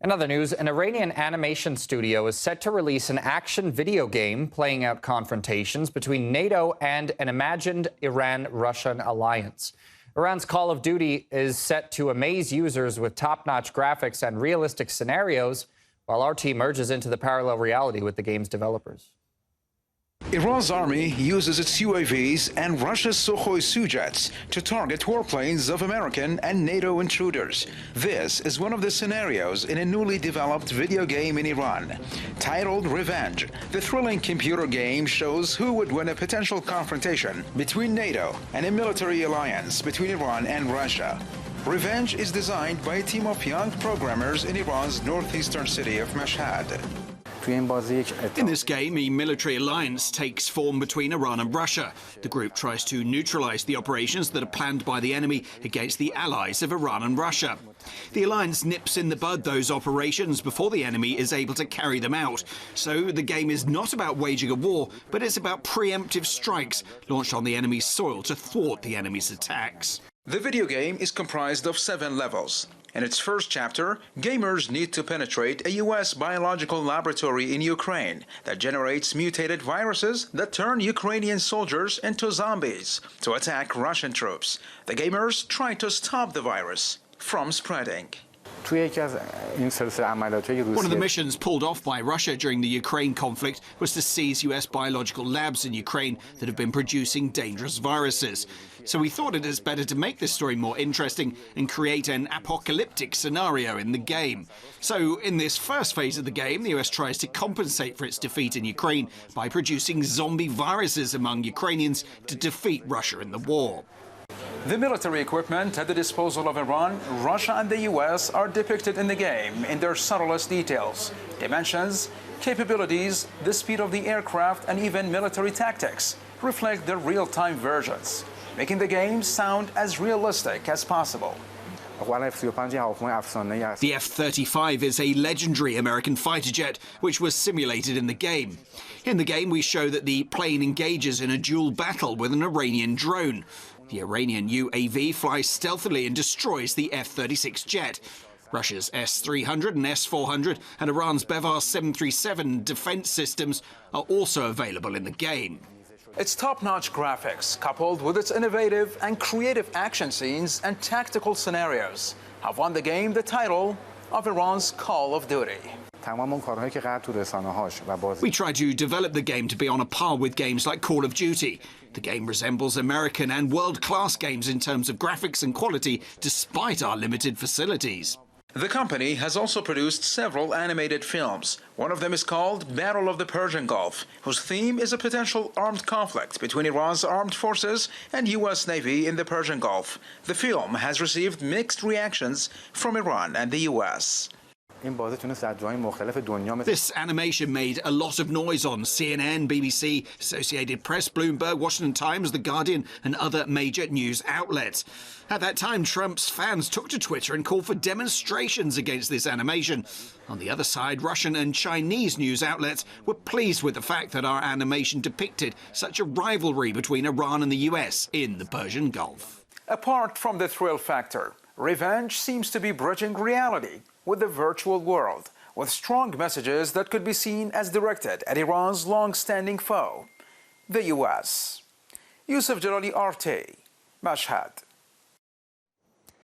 In other news, an Iranian animation studio is set to release an action video game playing out confrontations between NATO and an imagined Iran-Russian alliance. Iran's Call of Duty is set to amaze users with top-notch graphics and realistic scenarios, while RT merges into the parallel reality with the game's developers. Iran's army uses its UAVs and Russia's Sukhoi Su-jets to target warplanes of American and NATO intruders. This is one of the scenarios in a newly developed video game in Iran. Titled Revenge, the thrilling computer game shows who would win a potential confrontation between NATO and a military alliance between Iran and Russia. Revenge is designed by a team of young programmers in Iran's northeastern city of Mashhad. In this game, a military alliance takes form between Iran and Russia. The group tries to neutralize the operations that are planned by the enemy against the allies of Iran and Russia. The alliance nips in the bud those operations before the enemy is able to carry them out. So the game is not about waging a war, but it's about preemptive strikes launched on the enemy's soil to thwart the enemy's attacks. The video game is comprised of 7 levels. In its first chapter, gamers need to penetrate a U.S. biological laboratory in Ukraine that generates mutated viruses that turn Ukrainian soldiers into zombies to attack Russian troops. The gamers try to stop the virus from spreading. One of the missions pulled off by Russia during the Ukraine conflict was to seize US biological labs in Ukraine that have been producing dangerous viruses. So we thought it is better to make this story more interesting and create an apocalyptic scenario in the game. So in this first phase of the game, the US tries to compensate for its defeat in Ukraine by producing zombie viruses among Ukrainians to defeat Russia in the war. The military equipment at the disposal of Iran, Russia and the US are depicted in the game in their subtlest details. Dimensions, capabilities, the speed of the aircraft and even military tactics reflect the real-time versions, making the game sound as realistic as possible. The F-35 is a legendary American fighter jet which was simulated in the game. In the game we show that the plane engages in a dual battle with an Iranian drone. The Iranian UAV flies stealthily and destroys the F-36 jet. Russia's S-300 and S-400 and Iran's Bevar 737 defense systems are also available in the game. Its top-notch graphics, coupled with its innovative and creative action scenes and tactical scenarios, have won the game the title of Iran's Call of Duty. We try to develop the game to be on a par with games like Call of Duty. The game resembles American and world-class games in terms of graphics and quality, despite our limited facilities. The company has also produced several animated films. One of them is called Battle of the Persian Gulf, whose theme is a potential armed conflict between Iran's armed forces and U.S. Navy in the Persian Gulf. The film has received mixed reactions from Iran and the U.S. This animation made a lot of noise on CNN, BBC, Associated Press, Bloomberg, Washington Times, The Guardian and other major news outlets. At that time, Trump's fans took to Twitter and called for demonstrations against this animation. On the other side, Russian and Chinese news outlets were pleased with the fact that our animation depicted such a rivalry between Iran and the US in the Persian Gulf. Apart from the thrill factor, Revenge seems to be bridging reality with the virtual world, with strong messages that could be seen as directed at Iran's long-standing foe, the US. Yusuf Jalali, RT, Mashhad.